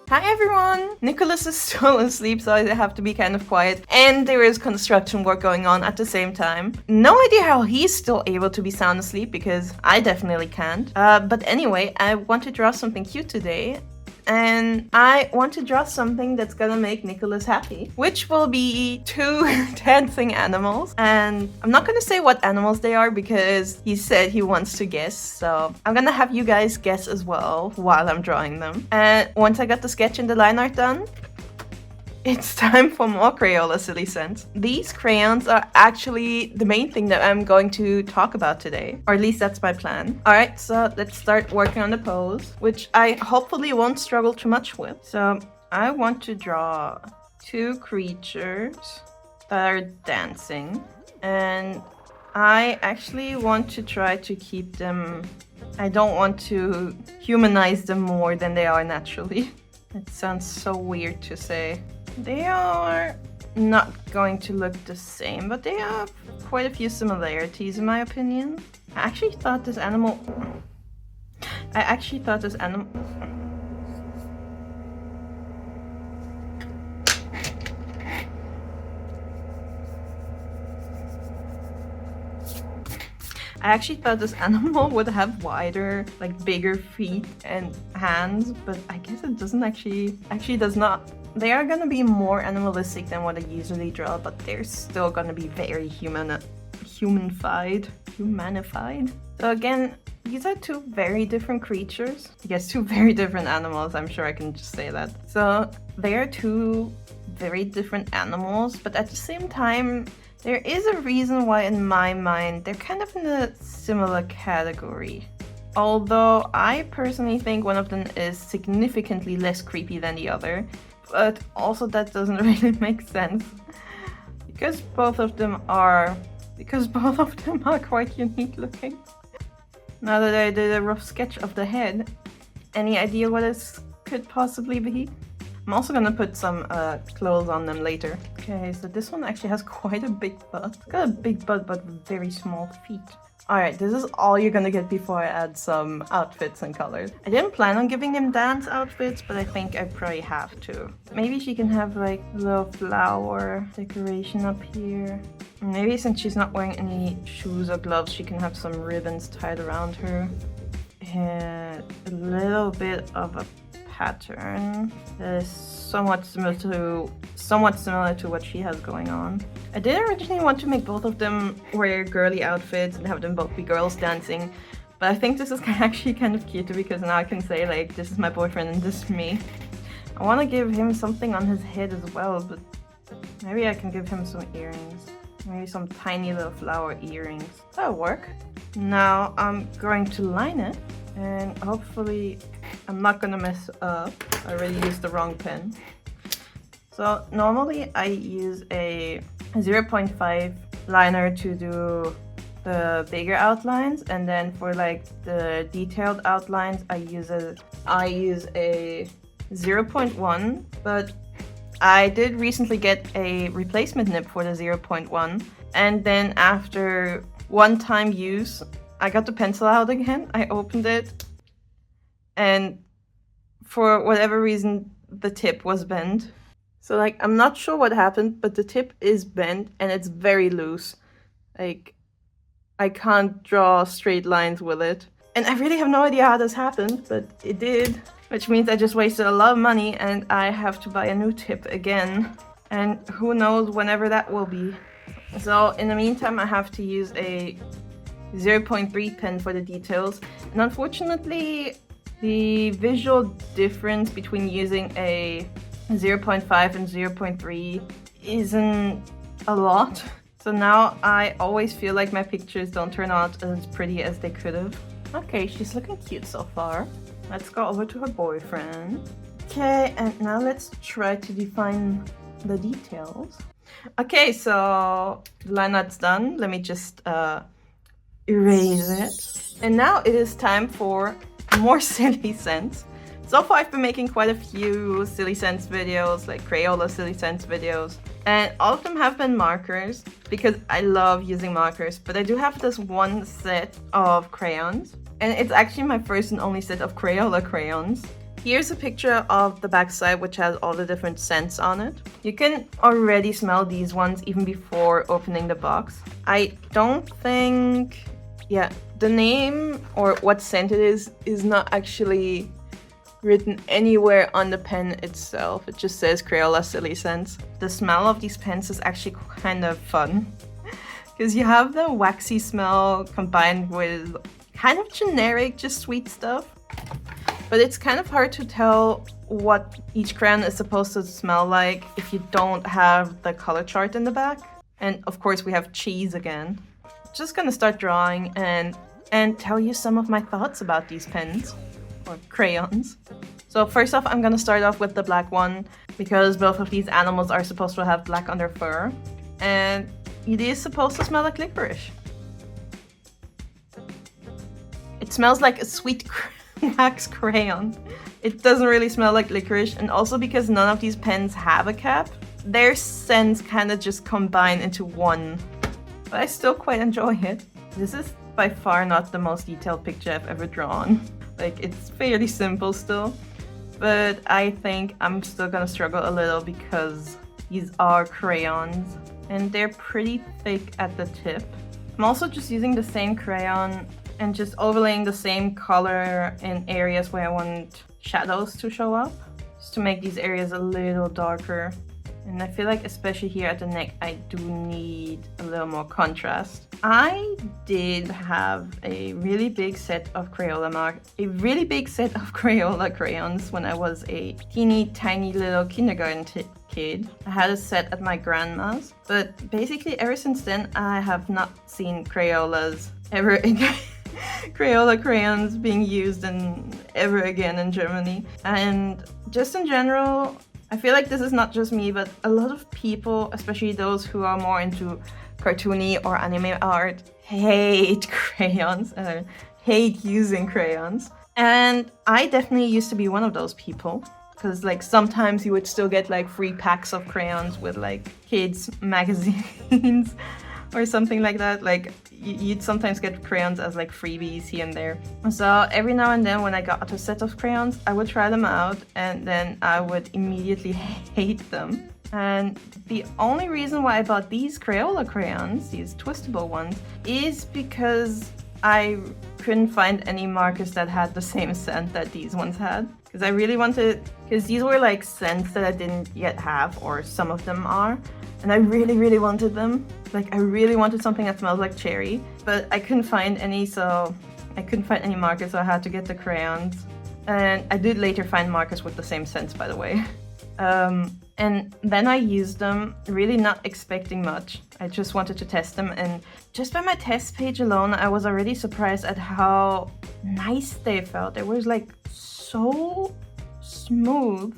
Hi everyone! Nicholas is still asleep, so I have to be kind of quiet. And there is construction work going on at the same time. No idea how he's still able to be sound asleep, because I definitely can't. But anyway, I want to draw something cute today. And I want to draw something that's gonna make Nicholas happy, which will be two dancing animals. And I'm not gonna say what animals they are because he said he wants to guess, so I'm gonna have you guys guess as well while I'm drawing them. And once I got the sketch and the line art done, it's time for more Crayola Silly Scents. These crayons are actually the main thing that I'm going to talk about today. Or at least that's my plan. Alright, so let's start working on the pose, which I hopefully won't struggle too much with. So I want to draw two creatures that are dancing. And I actually want to try to keep them... I don't want to humanize them more than they are naturally. It sounds so weird to say. They are not going to look the same, but they have quite a few similarities in my opinion. I actually thought this animal... I actually thought this animal would have wider, like bigger feet and hands, but I guess it doesn't actually does not. They are gonna be more animalistic than what I usually draw, but they're still gonna be very humanified. So again, these are two very different creatures. I guess two very different animals, I'm sure I can just say that. So they are two very different animals, but at the same time, there is a reason why in my mind they're kind of in a similar category. Although I personally think one of them is significantly less creepy than the other. But also that doesn't really make sense. Because both of them are quite unique looking. Now that I did a rough sketch of the head, any idea what this could possibly be? I'm also gonna put some clothes on them later. Okay, so this one actually has quite a big butt. It's got a big butt but very small feet. Alright, this is all you're gonna get before I add some outfits and colors. I didn't plan on giving him dance outfits, but I think I probably have to. Maybe she can have like a little flower decoration up here. Maybe since she's not wearing any shoes or gloves, she can have some ribbons tied around her. And a little bit of a pattern that is somewhat similar to what she has going on. I did originally want to make both of them wear girly outfits and have them both be girls dancing, but I think this is actually kind of cute because now I can say like, this is my boyfriend and this is me. I want to give him something on his head as well, but maybe I can give him some earrings. Maybe some tiny little flower earrings. That'll work. Now I'm going to line it, and hopefully I'm not gonna mess up. I already used the wrong pen. So normally I use a 0.5 liner to do the bigger outlines, and then for like the detailed outlines I use a 0.1, but I did recently get a replacement nib for the 0.1, and then after one time use I got the pencil out again. I opened it, and for whatever reason the tip was bent. So like, I'm not sure what happened, but the tip is bent and it's very loose. Like, I can't draw straight lines with it. And I really have no idea how this happened, but it did. Which means I just wasted a lot of money and I have to buy a new tip again. And who knows whenever that will be. So in the meantime I have to use a 0.3 pen for the details. And unfortunately, the visual difference between using a 0.5 and 0.3 isn't a lot. So now I always feel like my pictures don't turn out as pretty as they could have. Okay, she's looking cute so far. Let's go over to her boyfriend. Okay, and now let's try to define the details. Okay, so the line art's done. Let me just erase it. And now it is time for more silly scents. So far I've been making quite a few silly scents videos, like Crayola Silly Scents videos, and all of them have been markers because I love using markers, but I do have this one set of crayons, and it's actually my first and only set of Crayola crayons. Here's a picture of the backside, which has all the different scents on it. You can already smell these ones even before opening the box. I don't think... yeah, the name or what scent it is not actually written anywhere on the pen itself. It just says Crayola Silly Scents. The smell of these pens is actually kind of fun because you have the waxy smell combined with kind of generic, just sweet stuff. But it's kind of hard to tell what each crayon is supposed to smell like if you don't have the color chart in the back. And of course we have cheese again. Just gonna start drawing and tell you some of my thoughts about these pens or crayons. So first off, I'm gonna start off with the black one because both of these animals are supposed to have black on their fur, and it is supposed to smell like licorice. It smells like a sweet wax crayon. It doesn't really smell like licorice, and also because none of these pens have a cap, their scents kind of just combine into one. But I still quite enjoy it. This is by far not the most detailed picture I've ever drawn. Like, it's fairly simple still, but I think I'm still gonna struggle a little because these are crayons and they're pretty thick at the tip. I'm also just using the same crayon and just overlaying the same color in areas where I want shadows to show up, just to make these areas a little darker. And I feel like especially here at the neck, I do need a little more contrast. I did have a really big set of Crayola crayons when I was a teeny tiny little kindergarten kid. I had a set at my grandma's, but basically ever since then I have not seen Crayolas ever again. Crayola crayons being used ever again in Germany. And just in general, I feel like this is not just me, but a lot of people, especially those who are more into cartoony or anime art, hate crayons and hate using crayons. And I definitely used to be one of those people, because like sometimes you would still get like free packs of crayons with like kids magazines or something like that. Like you'd sometimes get crayons as like freebies here and there. So every now and then when I got a set of crayons, I would try them out and then I would immediately hate them. And the only reason why I bought these Crayola crayons, these twistable ones, is because I couldn't find any markers that had the same scent that these ones had. Because I really wanted, because these were like scents that I didn't yet have, or some of them are. And I really wanted them. Like I really wanted something that smelled like cherry, but I couldn't find any, so I couldn't find any markers, so I had to get the crayons. And I did later find markers with the same scents, by the way. And then I used them, really not expecting much. I just wanted to test them, and just by my test page alone, I was already surprised at how nice they felt. They were like so smooth.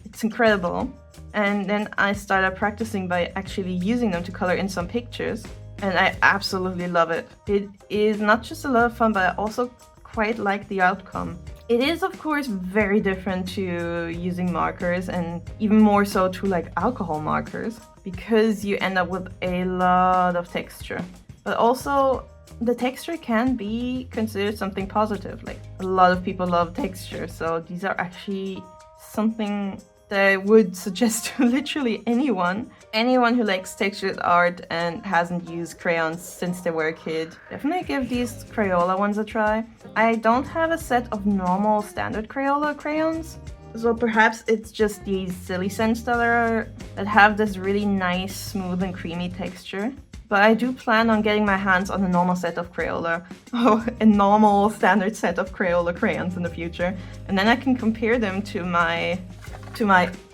It's incredible. And then I started practicing by actually using them to color in some pictures, and I absolutely love it. It is not just a lot of fun, but I also quite like the outcome. It is of course very different to using markers, and even more so to like alcohol markers, because you end up with a lot of texture. But also the texture can be considered something positive. Like a lot of people love texture, so these are actually something that I would suggest to literally anyone who likes textured art and hasn't used crayons since they were a kid. Definitely give these Crayola ones a try. I don't have a set of normal standard Crayola crayons, so perhaps it's just these Silly Scents that have this really nice, smooth and creamy texture. But I do plan on getting my hands on a normal set of a normal standard set of Crayola crayons in the future, and then I can compare them to my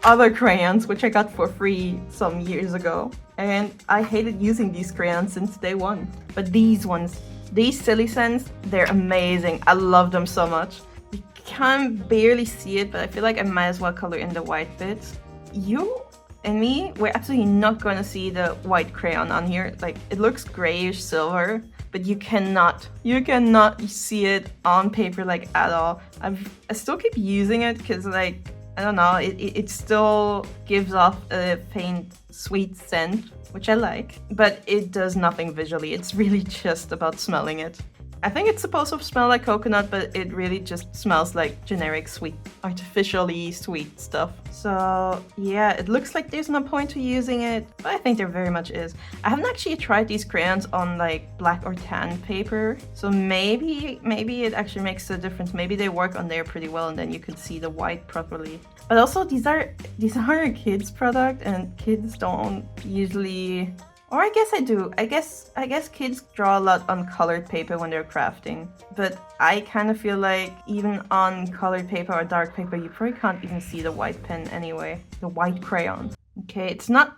other crayons, which I got for free some years ago. And I hated using these crayons since day one. But these ones, these Silly Scents, they're amazing. I love them so much. You can barely see it, but I feel like I might as well color in the white bits. You and me, we're absolutely not going to see the white crayon on here. Like, it looks grayish silver, but you cannot see it on paper like at all. I still keep using it because like, I don't know, it still gives off a faint sweet scent, which I like, but it does nothing visually. It's really just about smelling it. I think it's supposed to smell like coconut, but it really just smells like generic sweet, artificially sweet stuff. So yeah, it looks like there's no point to using it, but I think there very much is. I haven't actually tried these crayons on like black or tan paper, so maybe it actually makes a difference. Maybe they work on there pretty well, and then you can see the white properly. But also, these are a kids product, and kids don't usually. Or I guess I do. I guess kids draw a lot on colored paper when they're crafting. But I kind of feel like even on colored paper or dark paper, you probably can't even see the white pen anyway. The white crayon. Okay, it's not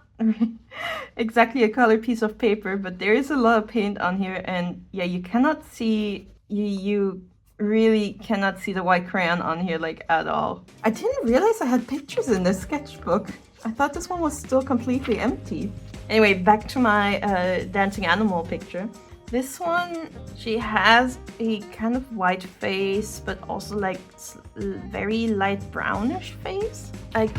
exactly a colored piece of paper, but there is a lot of paint on here, and yeah, you cannot see, you really cannot see the white crayon on here like at all. I didn't realize I had pictures in this sketchbook. I thought this one was still completely empty. Anyway, back to my dancing animal picture. This one, she has a kind of white face, but also like very light brownish face.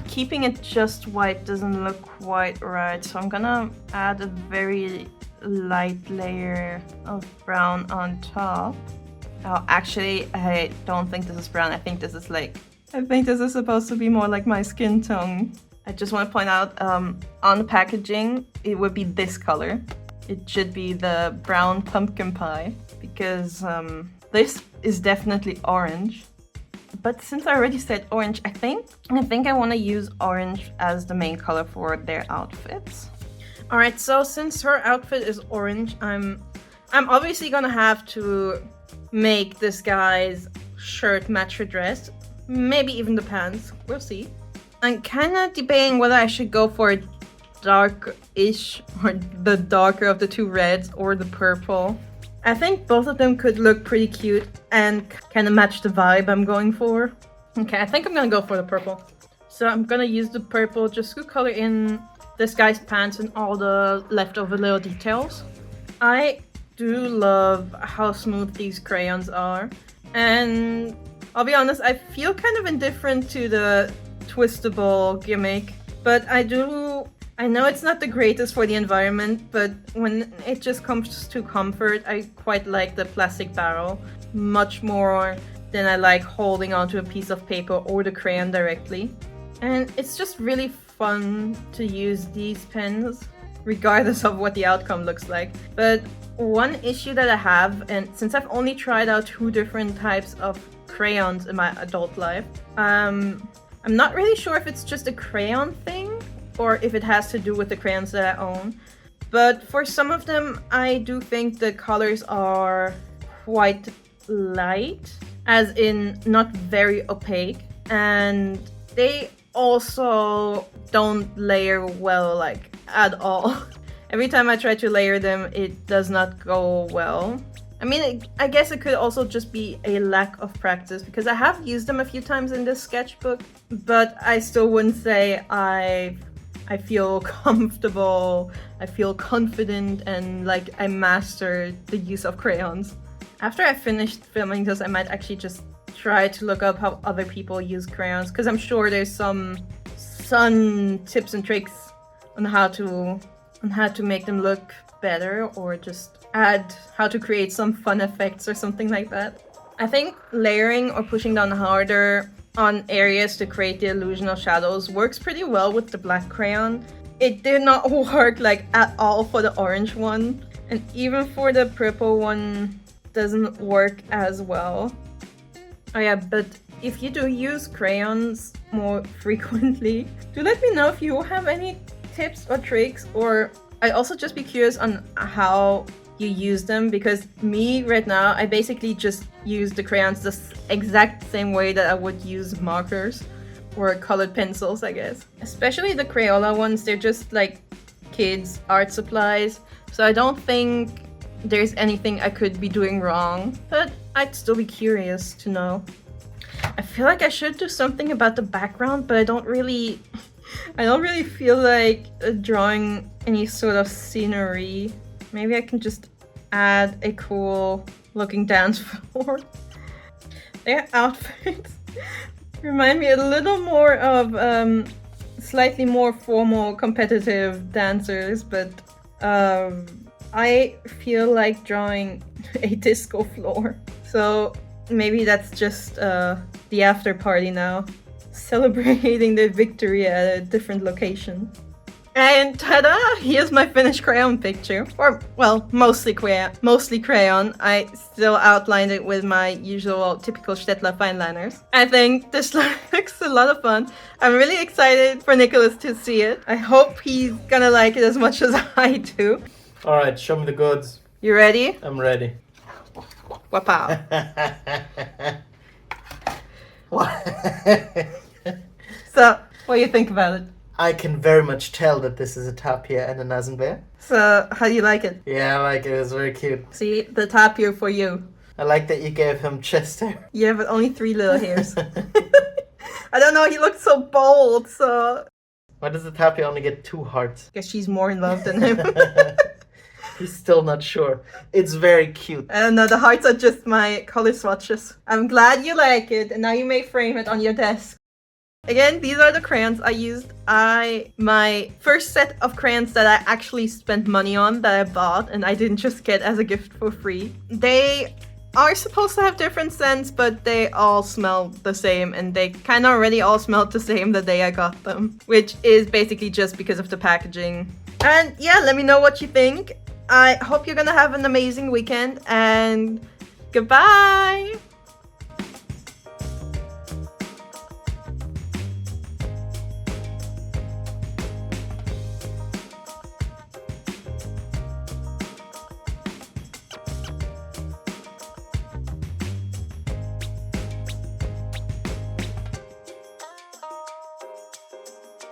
Keeping it just white doesn't look quite right, so I'm gonna add a very light layer of brown on top. Oh, actually, I don't think this is brown. I think this is supposed to be more like my skin tone. I just want to point out, on the packaging, it would be this color. It should be the brown pumpkin pie, because this is definitely orange. But since I already said orange, I think I want to use orange as the main color for their outfits. Alright, so since her outfit is orange, I'm obviously gonna have to make this guy's shirt match her dress. Maybe even the pants. We'll see. I'm kind of debating whether I should go for a dark-ish, or the darker of the two reds, or the purple. I think both of them could look pretty cute and kind of match the vibe I'm going for. Okay, I think I'm gonna go for the purple. So I'm gonna use the purple just to color in this guy's pants and all the leftover little details. I do love how smooth these crayons are, and I'll be honest, I feel kind of indifferent to the Twistable gimmick, but I know it's not the greatest for the environment, but when it just comes to comfort, I quite like the plastic barrel much more than I like holding onto a piece of paper or the crayon directly. And it's just really fun to use these pens, regardless of what the outcome looks like. But one issue that I have, and since I've only tried out 2 different types of crayons in my adult life, I'm not really sure if it's just a crayon thing or if it has to do with the crayons that I own. But for some of them, I do think the colors are quite light, as in not very opaque, and they also don't layer well, like, at all. Every time I try to layer them, it does not go well. I mean, I guess it could also just be a lack of practice, because I have used them a few times in this sketchbook, but I still wouldn't say I feel comfortable, I feel confident, and like I mastered the use of crayons. After I finished filming this, I might actually just try to look up how other people use crayons, because I'm sure there's some tips and tricks on how to make them look better, or just add how to create some fun effects or something like that. I think layering or pushing down harder on areas to create the illusion of shadows works pretty well with the black crayon. It did not work like at all for the orange one, and even for the purple one doesn't work as well. Oh yeah, but if you do use crayons more frequently, do let me know if you have any tips or tricks, or I'd also just be curious on how you use them, because me right now, I basically just use the crayons the exact same way that I would use markers or colored pencils, I guess. Especially the Crayola ones, they're just like kids' art supplies, so I don't think there's anything I could be doing wrong, but I'd still be curious to know. I feel like I should do something about the background, but I don't really feel like drawing any sort of scenery. Maybe I can just add a cool looking dance floor. Their outfits remind me a little more of slightly more formal competitive dancers, but I feel like drawing a disco floor. So maybe that's just the after party now. Celebrating the victory at a different location. And ta-da! Here's my finished crayon picture. Or, well, mostly crayon. I still outlined it with my usual typical Stettler fine liners. I think this looks a lot of fun. I'm really excited for Nicholas to see it. I hope he's gonna like it as much as I do. Alright, show me the goods. You ready? I'm ready. Wapow. So, what do you think about it? I can very much tell that this is a tapir and a Nasenbär. So, how do you like it? Yeah, I like it. It's very cute. See, the tapir for you. I like that you gave him chest hair. Yeah, but only 3 little hairs. I don't know, he looks so bold, so... Why does the tapir only get 2 hearts? Guess she's more in love than him. He's still not sure. It's very cute. I don't know, the hearts are just my color swatches. I'm glad you like it, and now you may frame it on your desk. Again, these are the crayons I used. My first set of crayons that I actually spent money on, that I bought, and I didn't just get as a gift for free. They are supposed to have different scents, but they all smell the same, and they kind of already all smelled the same the day I got them, which is basically just because of the packaging. And yeah, let me know what you think. I hope you're gonna have an amazing weekend, and goodbye!